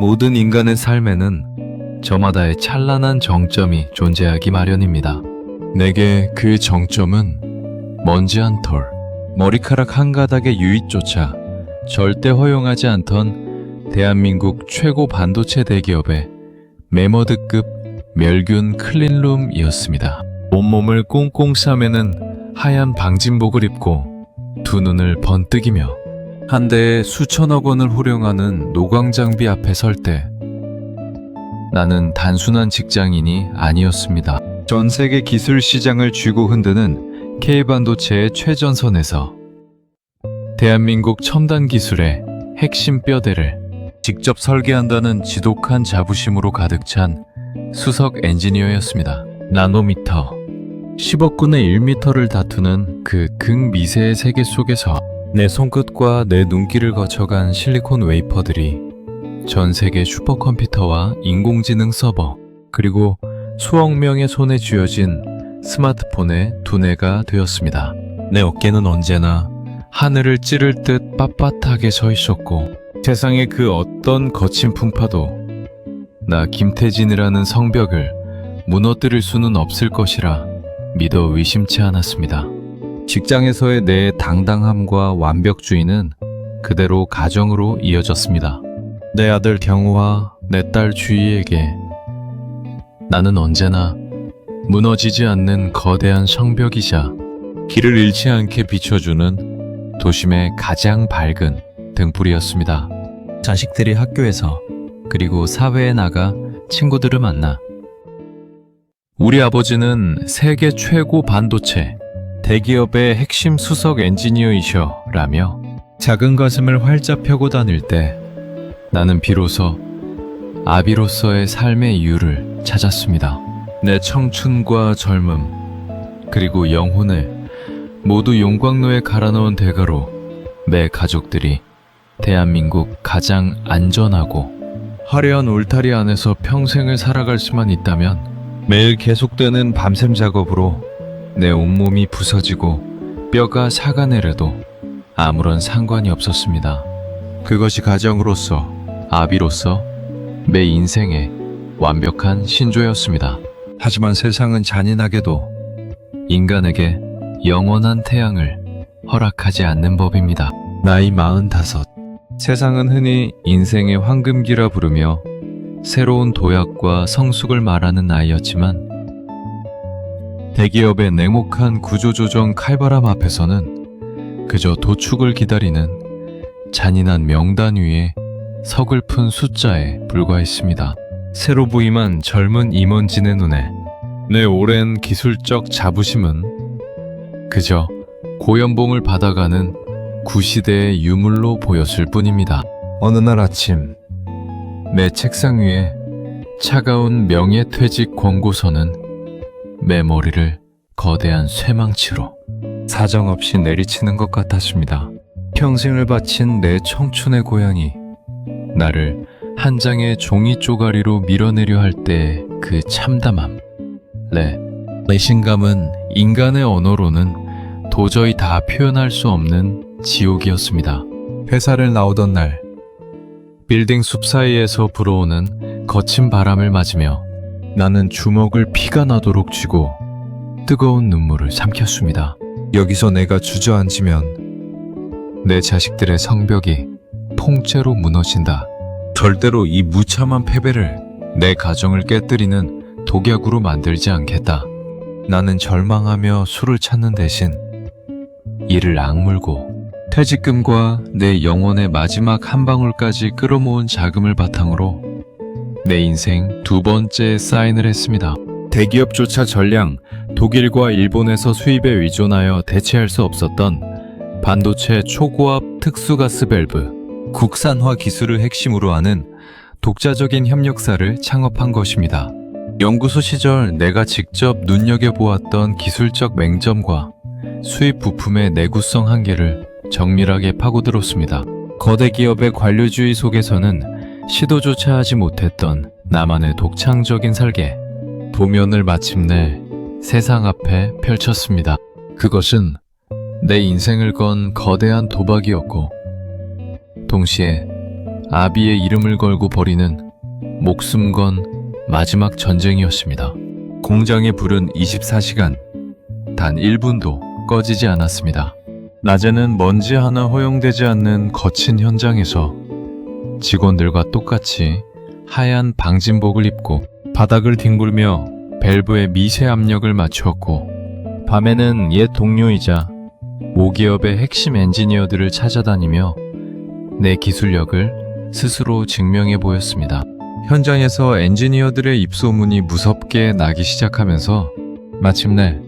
모든 인간의 삶에는 저마다의 찬란한 정점이 존재하기 마련입니다. 내게 그 정점은 먼지 한 톨, 머리카락 한 가닥의 유익조차 절대 허용하지 않던 대한민국 최고 반도체 대기업의 매머드급 멸균 클린룸이었습니다. 온몸을 꽁꽁 싸매는 하얀 방진복을 입고 두 눈을 번뜩이며 한 대에 수천억 원을 호령하는 노광장비 앞에 설 때 나는 단순한 직장인이 아니었습니다. 전 세계 기술 시장을 쥐고 흔드는 K반도체의 최전선에서 대한민국 첨단 기술의 핵심 뼈대를 직접 설계한다는 지독한 자부심으로 가득 찬 수석 엔지니어였습니다. 나노미터, 10억분의 1미터를 다투는 그 극미세의 세계 속에서 내 손끝과 내 눈길을 거쳐간 실리콘 웨이퍼들이 전 세계 슈퍼컴퓨터와 인공지능 서버, 그리고 수억 명의 손에 쥐어진 스마트폰의 두뇌가 되었습니다. 내 어깨는 언제나 하늘을 찌를 듯 빳빳하게 서 있었고 세상의 그 어떤 거친 풍파도 나 김태진이라는 성벽을 무너뜨릴 수는 없을 것이라 믿어 의심치 않았습니다. 직장에서의 내 당당함과 완벽주의는 그대로 가정으로 이어졌습니다. 내 아들 경우와 내 딸 주희에게 나는 언제나 무너지지 않는 거대한 성벽이자 길을 잃지 않게 비춰주는 도심의 가장 밝은 등불이었습니다. 자식들이 학교에서 그리고 사회에 나가 친구들을 만나 우리 아버지는 세계 최고 반도체 대기업의 핵심 수석 엔지니어이셔 라며 작은 가슴을 활짝 펴고 다닐 때 나는 비로소 아비로서의 삶의 이유를 찾았습니다. 내 청춘과 젊음 그리고 영혼을 모두 용광로에 갈아넣은 대가로 내 가족들이 대한민국 가장 안전하고 화려한 울타리 안에서 평생을 살아갈 수만 있다면 매일 계속되는 밤샘 작업으로 내 온몸이 부서지고 뼈가 삭아내려도 아무런 상관이 없었습니다. 그것이 가정으로서, 아비로서 내 인생의 완벽한 신조였습니다. 하지만 세상은 잔인하게도 인간에게 영원한 태양을 허락하지 않는 법입니다. 나이 45. 세상은 흔히 인생의 황금기라 부르며 새로운 도약과 성숙을 말하는 나이였지만 대기업의 냉혹한 구조조정 칼바람 앞에서는 그저 도축을 기다리는 잔인한 명단 위에 서글픈 숫자에 불과했습니다. 새로 부임한 젊은 임원진의 눈에 내 오랜 기술적 자부심은 그저 고연봉을 받아가는 구시대의 유물로 보였을 뿐입니다. 어느 날 아침 내 책상 위에 차가운 명예퇴직 권고서는 내 머리를 거대한 쇠망치로 사정없이 내리치는 것 같았습니다. 평생을 바친 내 청춘의 고향이 나를 한 장의 종이 쪼가리로 밀어내려 할 때의 그 참담함, 내신감은 인간의 언어로는 도저히 다 표현할 수 없는 지옥이었습니다. 회사를 나오던 날 빌딩 숲 사이에서 불어오는 거친 바람을 맞으며 나는 주먹을 피가 나도록 쥐고 뜨거운 눈물을 삼켰습니다. 여기서 내가 주저앉으면 내 자식들의 성벽이 통째로 무너진다. 절대로 이 무참한 패배를 내 가정을 깨뜨리는 독약으로 만들지 않겠다. 나는 절망하며 술을 찾는 대신 이를 악물고 퇴직금과 내 영혼의 마지막 한 방울까지 끌어모은 자금을 바탕으로 내 인생 두 번째 사인을 했습니다. 대기업조차 전량 독일과 일본에서 수입에 의존하여 대체할 수 없었던 반도체 초고압 특수가스 밸브 국산화 기술을 핵심으로 하는 독자적인 협력사를 창업한 것입니다. 연구소 시절 내가 직접 눈여겨보았던 기술적 맹점과 수입 부품의 내구성 한계를 정밀하게 파고들었습니다. 거대 기업의 관료주의 속에서는 시도조차 하지 못했던 나만의 독창적인 설계, 도면을 마침내 세상 앞에 펼쳤습니다. 그것은 내 인생을 건 거대한 도박이었고 동시에 아비의 이름을 걸고 벌이는 목숨 건 마지막 전쟁이었습니다. 공장의 불은 24시간 단 1분도 꺼지지 않았습니다. 낮에는 먼지 하나 허용되지 않는 거친 현장에서 직원들과 똑같이 하얀 방진복을 입고 바닥을 뒹굴며 밸브의 미세 압력을 맞추었고, 밤에는 옛 동료이자 모기업의 핵심 엔지니어들을 찾아다니며 내 기술력을 스스로 증명해 보였습니다. 현장에서 엔지니어들의 입소문이 무섭게 나기 시작하면서 마침내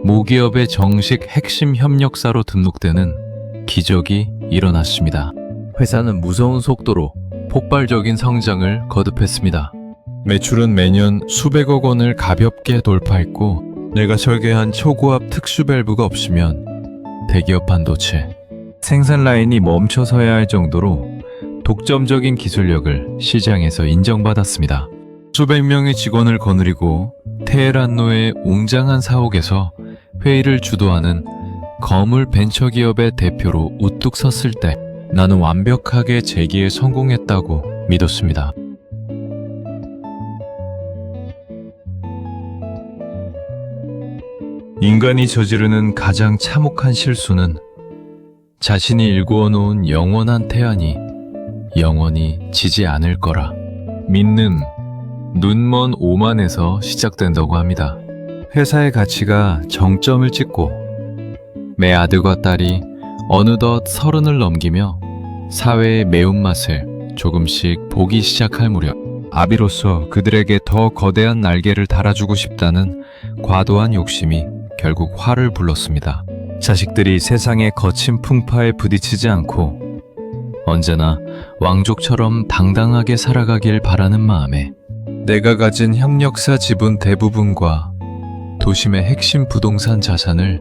모기업의 정식 핵심 협력사로 등록되는 기적이 일어났습니다. 회사는 무서운 속도로 폭발적인 성장을 거듭했습니다. 매출은 매년 수백억 원을 가볍게 돌파했고, 내가 설계한 초고압 특수 밸브가 없으면 대기업 반도체 생산 라인이 멈춰서야 할 정도로 독점적인 기술력을 시장에서 인정받았습니다. 수백 명의 직원을 거느리고 테헤란노의 웅장한 사옥에서 회의를 주도하는 거물 벤처기업의 대표로 우뚝 섰을 때 나는 완벽하게 재기에 성공했다고 믿었습니다. 인간이 저지르는 가장 참혹한 실수는 자신이 일구어 놓은 영원한 태안이 영원히 지지 않을 거라 믿는 눈먼 오만에서 시작된다고 합니다. 회사의 가치가 정점을 찍고 내 아들과 딸이 어느덧 30을 넘기며 사회의 매운맛을 조금씩 보기 시작할 무렵, 아비로서 그들에게 더 거대한 날개를 달아주고 싶다는 과도한 욕심이 결국 화를 불렀습니다. 자식들이 세상의 거친 풍파에 부딪히지 않고 언제나 왕족처럼 당당하게 살아가길 바라는 마음에 내가 가진 협력사 지분 대부분과 도심의 핵심 부동산 자산을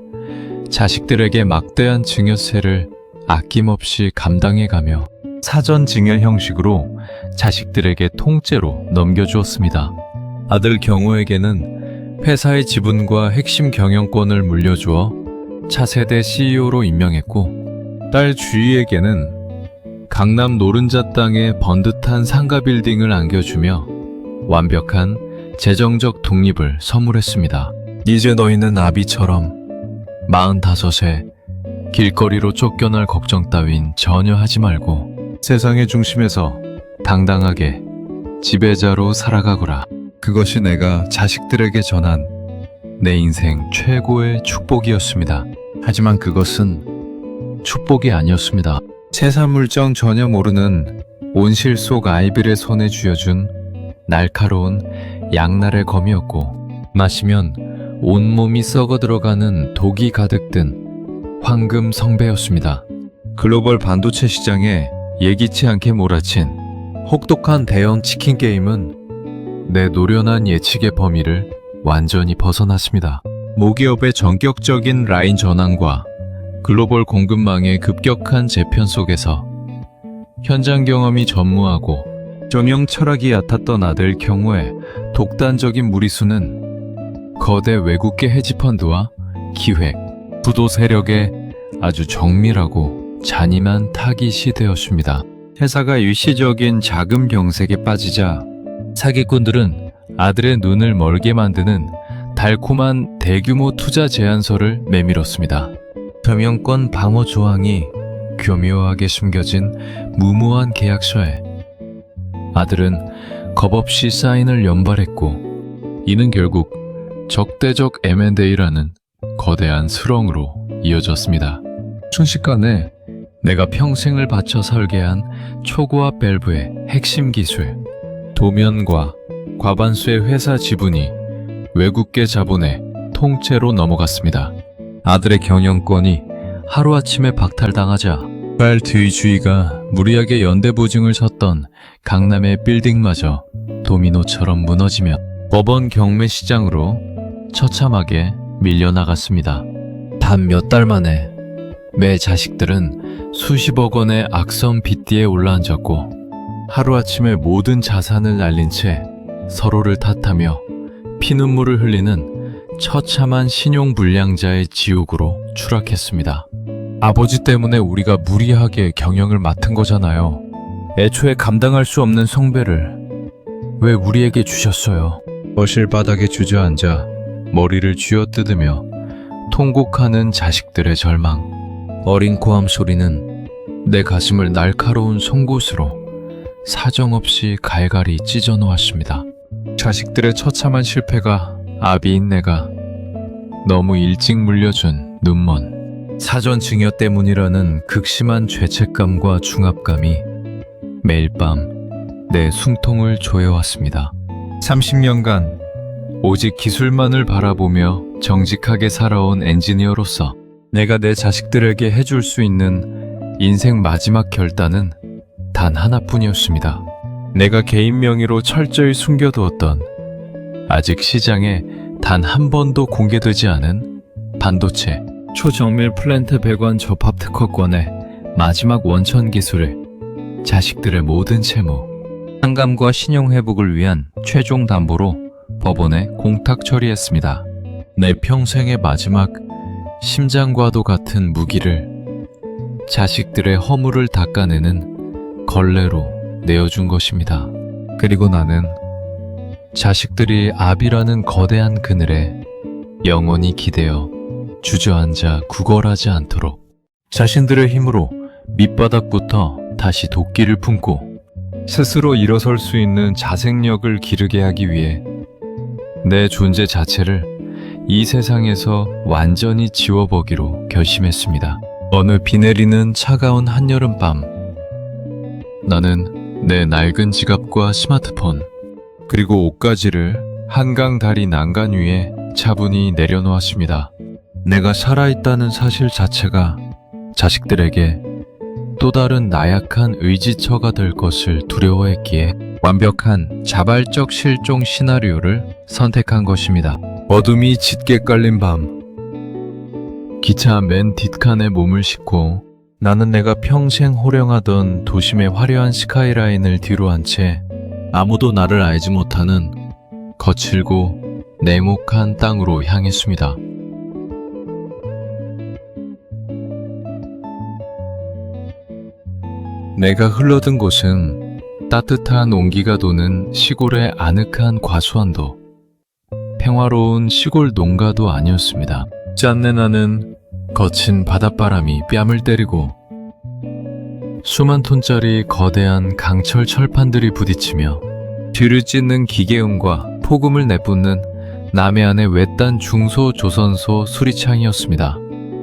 자식들에게 막대한 증여세를 아낌없이 감당해가며 사전 증여 형식으로 자식들에게 통째로 넘겨주었습니다. 아들 경호에게는 회사의 지분과 핵심 경영권을 물려주어 차세대 CEO로 임명했고, 딸 주희에게는 강남 노른자 땅에 번듯한 상가 빌딩을 안겨주며 완벽한 재정적 독립을 선물했습니다. 이제 너희는 아비처럼 45에 길거리로 쫓겨날 걱정 따윈 전혀 하지 말고 세상의 중심에서 당당하게 지배자로 살아가거라. 그것이 내가 자식들에게 전한 내 인생 최고의 축복이었습니다. 하지만 그것은 축복이 아니었습니다. 세사물정 전혀 모르는 온실 속 아이들의 손에 쥐어준 날카로운 양날의 검이었고, 마시면 온몸이 썩어 들어가는 독이 가득 든 황금 성배였습니다. 글로벌 반도체 시장에 예기치 않게 몰아친 혹독한 대형 치킨 게임은 내 노련한 예측의 범위를 완전히 벗어났습니다. 모기업의 전격적인 라인 전환과 글로벌 공급망의 급격한 재편 속에서 현장 경험이 전무하고 경영 철학이 얕았던 아들 경우의 독단적인 무리수는 거대 외국계 헤지펀드와 기획, 부도 세력의 아주 정밀하고 잔인한 타깃이 되었습니다. 회사가 일시적인 자금 경색에 빠지자 사기꾼들은 아들의 눈을 멀게 만드는 달콤한 대규모 투자 제안서를 내밀었습니다. 경영권 방어 조항이 교묘하게 숨겨진 무모한 계약서에 아들은 겁없이 사인을 연발했고, 이는 결국 적대적 M&A라는 거대한 수렁으로 이어졌습니다. 순식간에 내가 평생을 바쳐 설계한 초고압 밸브의 핵심 기술, 도면과 과반수의 회사 지분이 외국계 자본의 통째로 넘어갔습니다. 아들의 경영권이 하루아침에 박탈당하자 딸 뒤주희가 무리하게 연대보증을 섰던 강남의 빌딩마저 도미노처럼 무너지며 법원 경매 시장으로 처참하게 밀려나갔습니다. 단 몇 달 만에 매 자식들은 수십억 원의 악성 빚뒤에 올라앉았고, 하루아침에 모든 자산을 날린 채 서로를 탓하며 피눈물을 흘리는 처참한 신용불량자의 지옥으로 추락했습니다. 아버지 때문에 우리가 무리하게 경영을 맡은 거잖아요. 애초에 감당할 수 없는 성배를 왜 우리에게 주셨어요? 거실 바닥에 주저앉아 머리를 쥐어뜯으며 통곡하는 자식들의 절망. 어린 고함 소리는 내 가슴을 날카로운 송곳으로 사정없이 갈갈이 찢어 놓았습니다. 자식들의 처참한 실패가 아비인 내가 너무 일찍 물려준 눈먼 사전 증여 때문이라는 극심한 죄책감과 중압감이 매일 밤 내 숨통을 조여왔습니다. 30년간 오직 기술만을 바라보며 정직하게 살아온 엔지니어로서 내가 내 자식들에게 해줄 수 있는 인생 마지막 결단은 단 하나뿐이었습니다. 내가 개인 명의로 철저히 숨겨두었던 아직 시장에 단 한 번도 공개되지 않은 반도체 초정밀 플랜트 배관 접합 특허권의 마지막 원천 기술을 자식들의 모든 채무, 상감과 신용 회복을 위한 최종 담보로 법원에 공탁 처리했습니다. 내 평생의 마지막 심장과도 같은 무기를 자식들의 허물을 닦아내는 걸레로 내어준 것입니다. 그리고 나는 자식들이 아비라는 거대한 그늘에 영원히 기대어 주저앉아 구걸하지 않도록 자신들의 힘으로 밑바닥부터 다시 도끼를 품고 스스로 일어설 수 있는 자생력을 기르게 하기 위해 내 존재 자체를 이 세상에서 완전히 지워버기로 결심했습니다. 어느 비 내리는 차가운 한여름밤, 나는 내 낡은 지갑과 스마트폰, 그리고 옷가지를 한강 다리 난간 위에 차분히 내려놓았습니다. 내가 살아있다는 사실 자체가 자식들에게 또 다른 나약한 의지처가 될 것을 두려워했기에 완벽한 자발적 실종 시나리오를 선택한 것입니다. 어둠이 짙게 깔린 밤, 기차 맨 뒷칸에 몸을 싣고 나는 내가 평생 호령하던 도심의 화려한 스카이라인을 뒤로 한 채 아무도 나를 알지 못하는 거칠고 냉혹한 땅으로 향했습니다. 내가 흘러든 곳은 따뜻한 온기가 도는 시골의 아늑한 과수원도, 평화로운 시골 농가도 아니었습니다. 짠내 나는 거친 바닷바람이 뺨을 때리고 수만 톤짜리 거대한 강철 철판들이 부딪히며 뒤를 찢는 기계음과 폭음을 내뿜는 남해안의 외딴 중소조선소 수리창이었습니다.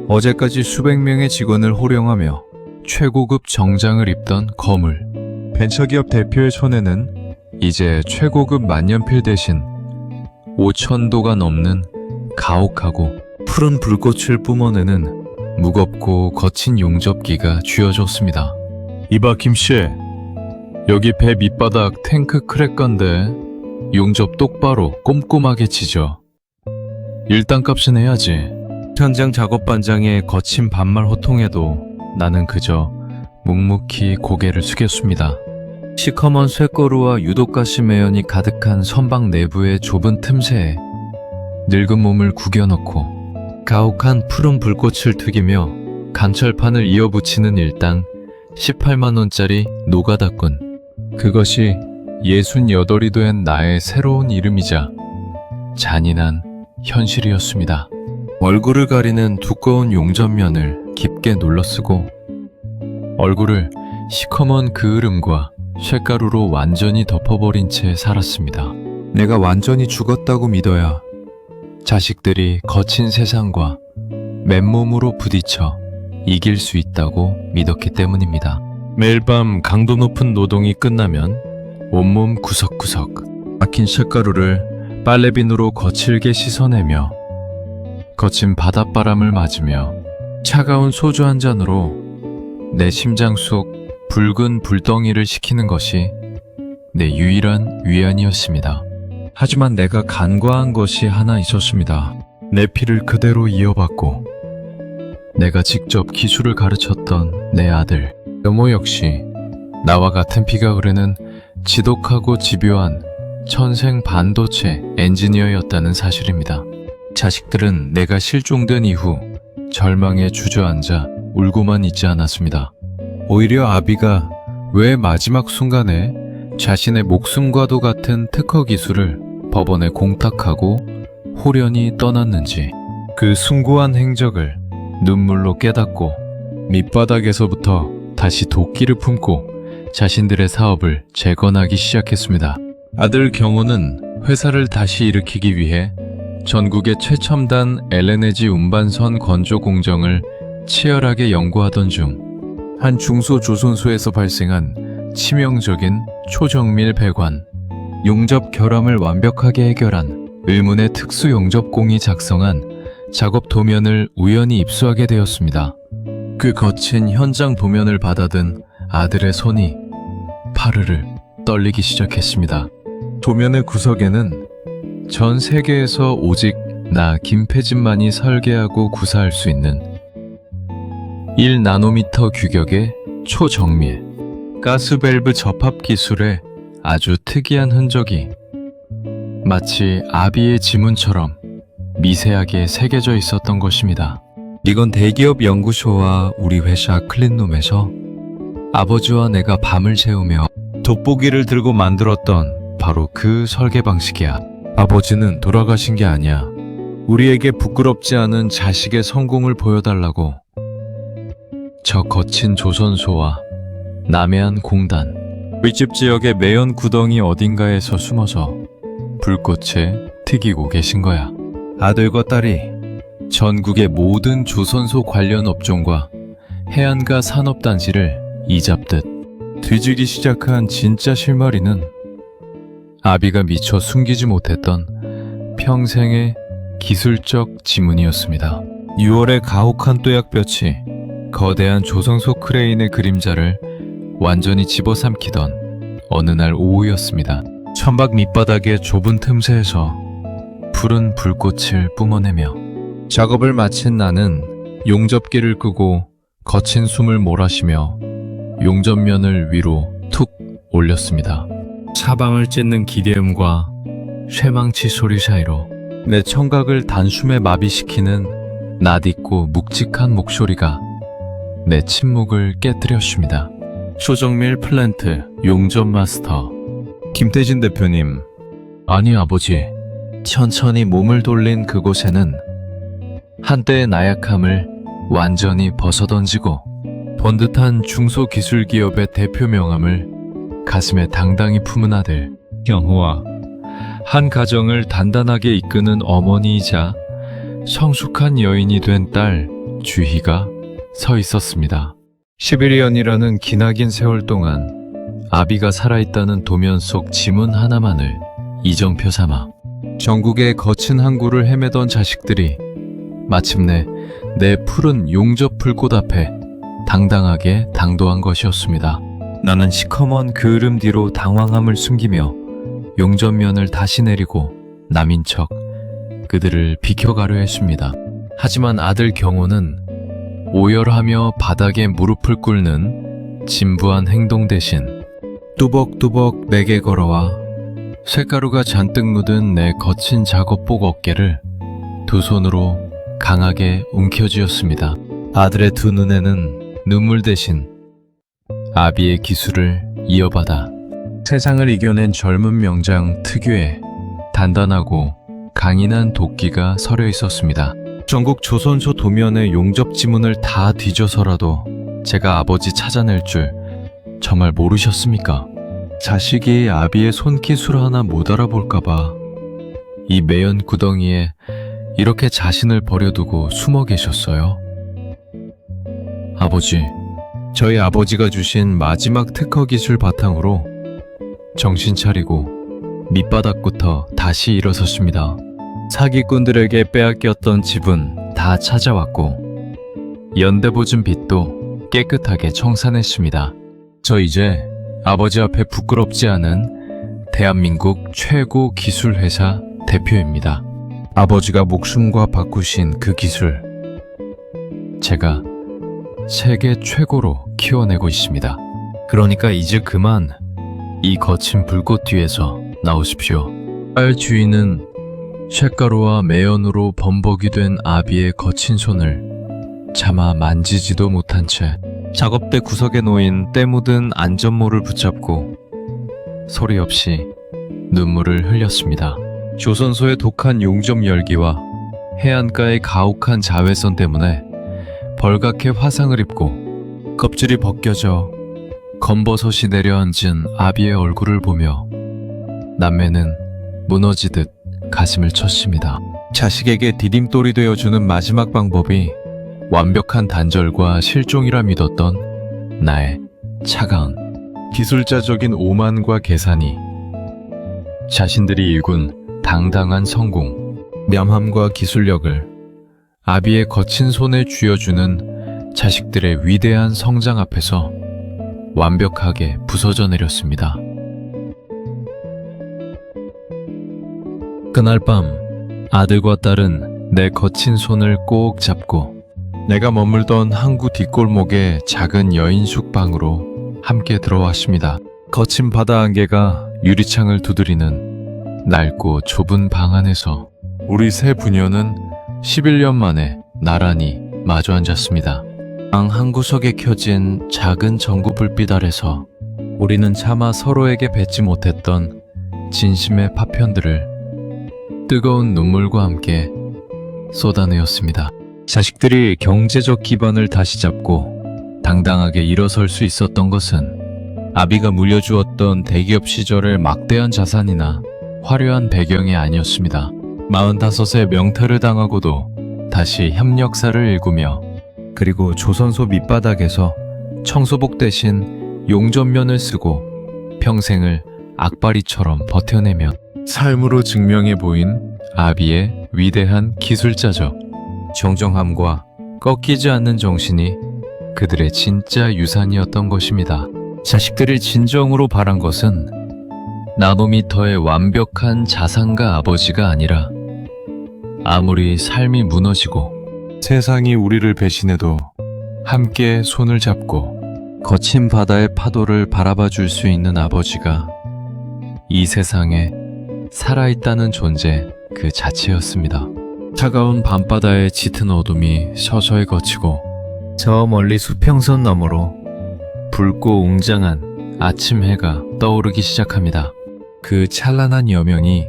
어제까지 수백 명의 직원을 호령하며 최고급 정장을 입던 거물, 벤처기업 대표의 손에는 이제 최고급 만년필 대신 5,000도가 넘는 가혹하고 푸른 불꽃을 뿜어내는 무겁고 거친 용접기가 쥐어졌습니다. 이봐 김씨, 여기 배 밑바닥 탱크 크랙건데 용접 똑바로 꼼꼼하게 치죠. 일당값은 해야지. 현장 작업 반장의 거친 반말 호통에도 나는 그저 묵묵히 고개를 숙였습니다. 시커먼 쇳가루와 유독가시 매연이 가득한 선박 내부의 좁은 틈새에 늙은 몸을 구겨넣고 가혹한 푸른 불꽃을 튀기며 강철판을 이어붙이는 일당 18만원짜리 노가다꾼. 그것이 68이 된 나의 새로운 이름이자 잔인한 현실이었습니다. 얼굴을 가리는 두꺼운 용접면을 깊게 눌러쓰고 얼굴을 시커먼 그을음과 쇳가루로 완전히 덮어버린 채 살았습니다. 내가 완전히 죽었다고 믿어야 자식들이 거친 세상과 맨몸으로 부딪혀 이길 수 있다고 믿었기 때문입니다. 매일 밤 강도 높은 노동이 끝나면 온몸 구석구석 막힌 쇳가루를 빨래비누로 거칠게 씻어내며 거친 바닷바람을 맞으며 차가운 소주 한 잔으로 내 심장 속 붉은 불덩이를 식히는 것이 내 유일한 위안이었습니다. 하지만 내가 간과한 것이 하나 있었습니다. 내 피를 그대로 이어받고 내가 직접 기술을 가르쳤던 내 아들 여모 역시 나와 같은 피가 흐르는 지독하고 집요한 천생 반도체 엔지니어였다는 사실입니다. 자식들은 내가 실종된 이후 절망에 주저앉아 울고만 있지 않았습니다. 오히려 아비가 왜 마지막 순간에 자신의 목숨과도 같은 특허 기술을 법원에 공탁하고 호련히 떠났는지 그 숭고한 행적을 눈물로 깨닫고 밑바닥에서부터 다시 도끼를 품고 자신들의 사업을 재건하기 시작했습니다. 아들 경호는 회사를 다시 일으키기 위해 전국의 최첨단 LNG 운반선 건조 공정을 치열하게 연구하던 중 한 중소조선소에서 발생한 치명적인 초정밀 배관, 용접 결함을 완벽하게 해결한 의문의 특수 용접공이 작성한 작업 도면을 우연히 입수하게 되었습니다. 그 거친 현장 도면을 받아든 아들의 손이 파르르 떨리기 시작했습니다. 도면의 구석에는 전 세계에서 오직 나 김패진만이 설계하고 구사할 수 있는 1나노미터 규격의 초정밀 가스밸브 접합 기술의 아주 특이한 흔적이 마치 아비의 지문처럼 미세하게 새겨져 있었던 것입니다. 이건 대기업 연구소와 우리 회사 클린룸에서 아버지와 내가 밤을 새우며 돋보기를 들고 만들었던 바로 그 설계 방식이야. 아버지는 돌아가신 게 아니야. 우리에게 부끄럽지 않은 자식의 성공을 보여달라고 저 거친 조선소와 남해안 공단, 윗집 지역의 매연 구덩이 어딘가에서 숨어서 불꽃에 튀기고 계신 거야. 아들과 딸이 전국의 모든 조선소 관련 업종과 해안가 산업단지를 이잡듯 뒤지기 시작한 진짜 실마리는 아비가 미처 숨기지 못했던 평생의 기술적 지문이었습니다. 6월의 가혹한 또약볕이 거대한 조선소 크레인의 그림자를 완전히 집어삼키던 어느 날 오후였습니다. 천막 밑바닥의 좁은 틈새에서 푸른 불꽃을 뿜어내며 작업을 마친 나는 용접기를 끄고 거친 숨을 몰아쉬며 용접면을 위로 툭 올렸습니다. 사방을 찢는 기대음과 쇠망치 소리 사이로 내 청각을 단숨에 마비시키는 낯익고 묵직한 목소리가 내 침묵을 깨뜨렸습니다. 초정밀 플랜트 용접 마스터 김태진 대표님. 아니 아버지. 천천히 몸을 돌린 그곳에는 한때의 나약함을 완전히 벗어던지고 번듯한 중소기술기업의 대표 명함을 가슴에 당당히 품은 아들 경호와 한 가정을 단단하게 이끄는 어머니이자 성숙한 여인이 된 딸 주희가 서 있었습니다. 11년이라는 기나긴 세월 동안 아비가 살아있다는 도면 속 지문 하나만을 이정표 삼아 전국의 거친 항구를 헤매던 자식들이 마침내 내 푸른 용접 불꽃 앞에 당당하게 당도한 것이었습니다. 나는 시커먼 그을음 뒤로 당황함을 숨기며 용접면을 다시 내리고 남인 척 그들을 비켜가려 했습니다. 하지만 아들 경호는 오열하며 바닥에 무릎을 꿇는 진부한 행동 대신 뚜벅뚜벅 내게 걸어와 쇳가루가 잔뜩 묻은 내 거친 작업복 어깨를 두 손으로 강하게 움켜쥐었습니다. 아들의 두 눈에는 눈물 대신 아비의 기술을 이어받아 세상을 이겨낸 젊은 명장 특유의 단단하고 강인한 도끼가 서려 있었습니다. 전국 조선소 도면의 용접 지문을 다 뒤져서라도 제가 아버지 찾아낼 줄 정말 모르셨습니까? 자식이 아비의 손기술 하나 못 알아볼까봐 이 매연 구덩이에 이렇게 자신을 버려두고 숨어 계셨어요. 아버지, 저희 아버지가 주신 마지막 특허 기술 바탕으로 정신 차리고 밑바닥부터 다시 일어섰습니다. 사기꾼들에게 빼앗겼던 집은 다 찾아왔고 연대보증 빚도 깨끗하게 청산했습니다. 저 이제 아버지 앞에 부끄럽지 않은 대한민국 최고 기술회사 대표입니다. 아버지가 목숨과 바꾸신 그 기술, 제가 세계 최고로 키워내고 있습니다. 그러니까 이제 그만 이 거친 불꽃 뒤에서 나오십시오. 딸 주인은 쇳가루와 매연으로 범벅이 된 아비의 거친 손을 차마 만지지도 못한 채 작업대 구석에 놓인 때 묻은 안전모를 붙잡고 소리 없이 눈물을 흘렸습니다. 조선소의 독한 용접 열기와 해안가의 가혹한 자외선 때문에 벌겋게 화상을 입고 껍질이 벗겨져 검버섯이 내려앉은 아비의 얼굴을 보며 남매는 무너지듯 가슴을 쳤습니다. 자식에게 디딤돌이 되어주는 마지막 방법이 완벽한 단절과 실종이라 믿었던 나의 차가운 기술자적인 오만과 계산이 자신들이 일군 당당한 성공, 면함과 기술력을 아비의 거친 손에 쥐어주는 자식들의 위대한 성장 앞에서 완벽하게 부서져 내렸습니다. 그날 밤 아들과 딸은 내 거친 손을 꼭 잡고 내가 머물던 항구 뒷골목의 작은 여인숙 방으로 함께 들어왔습니다. 거친 바다 안개가 유리창을 두드리는 낡고 좁은 방 안에서 우리 세 부녀는 11년 만에 나란히 마주 앉았습니다. 방 한 구석에 켜진 작은 전구 불빛 아래서 우리는 차마 서로에게 뱉지 못했던 진심의 파편들을 뜨거운 눈물과 함께 쏟아내었습니다. 자식들이 경제적 기반을 다시 잡고 당당하게 일어설 수 있었던 것은 아비가 물려주었던 대기업 시절의 막대한 자산이나 화려한 배경이 아니었습니다. 45세 명퇴를 당하고도 다시 협력사를 일구며 그리고 조선소 밑바닥에서 청소복 대신 용접면을 쓰고 평생을 악바리처럼 버텨내며 삶으로 증명해 보인 아비의 위대한 기술자적 정정함과 꺾이지 않는 정신이 그들의 진짜 유산이었던 것입니다. 자식들이 진정으로 바란 것은 나노미터의 완벽한 자산가 아버지가 아니라 아무리 삶이 무너지고 세상이 우리를 배신해도 함께 손을 잡고 거친 바다의 파도를 바라봐 줄 수 있는 아버지가 이 세상에 살아있다는 존재 그 자체였습니다. 차가운 밤바다의 짙은 어둠이 서서히 걷히고 저 멀리 수평선 너머로 붉고 웅장한 아침 해가 떠오르기 시작합니다. 그 찬란한 여명이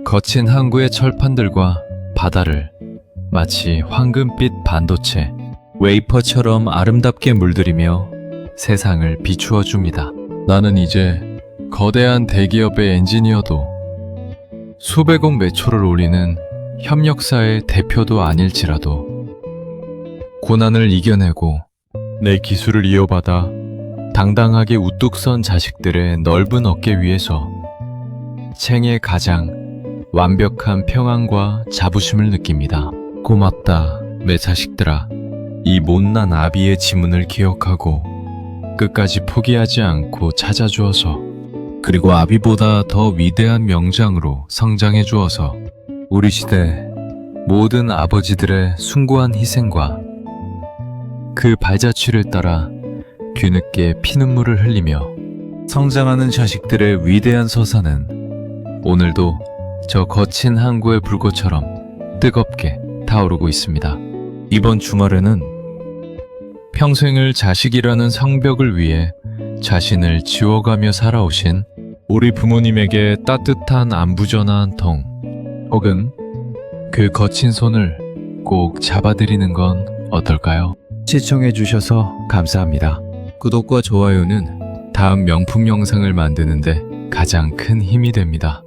거친 항구의 철판들과 바다를 마치 황금빛 반도체 웨이퍼처럼 아름답게 물들이며 세상을 비추어 줍니다. 나는 이제 거대한 대기업의 엔지니어도 수백억 매출을 올리는 협력사의 대표도 아닐지라도 고난을 이겨내고 내 기술을 이어받아 당당하게 우뚝 선 자식들의 넓은 어깨 위에서 생의 가장 완벽한 평안과 자부심을 느낍니다. 고맙다, 내 자식들아. 이 못난 아비의 지문을 기억하고 끝까지 포기하지 않고 찾아주어서 그리고 아비보다 더 위대한 명장으로 성장해 주어서 우리 시대 모든 아버지들의 숭고한 희생과 그 발자취를 따라 뒤늦게 피눈물을 흘리며 성장하는 자식들의 위대한 서사는 오늘도 저 거친 항구의 불꽃처럼 뜨겁게 타오르고 있습니다. 이번 주말에는 평생을 자식이라는 성벽을 위해 자신을 지워가며 살아오신 우리 부모님에게 따뜻한 안부 전화 한 통, 혹은 그 거친 손을 꼭 잡아드리는 건 어떨까요? 시청해주셔서 감사합니다. 구독과 좋아요는 다음 명품 영상을 만드는데 가장 큰 힘이 됩니다.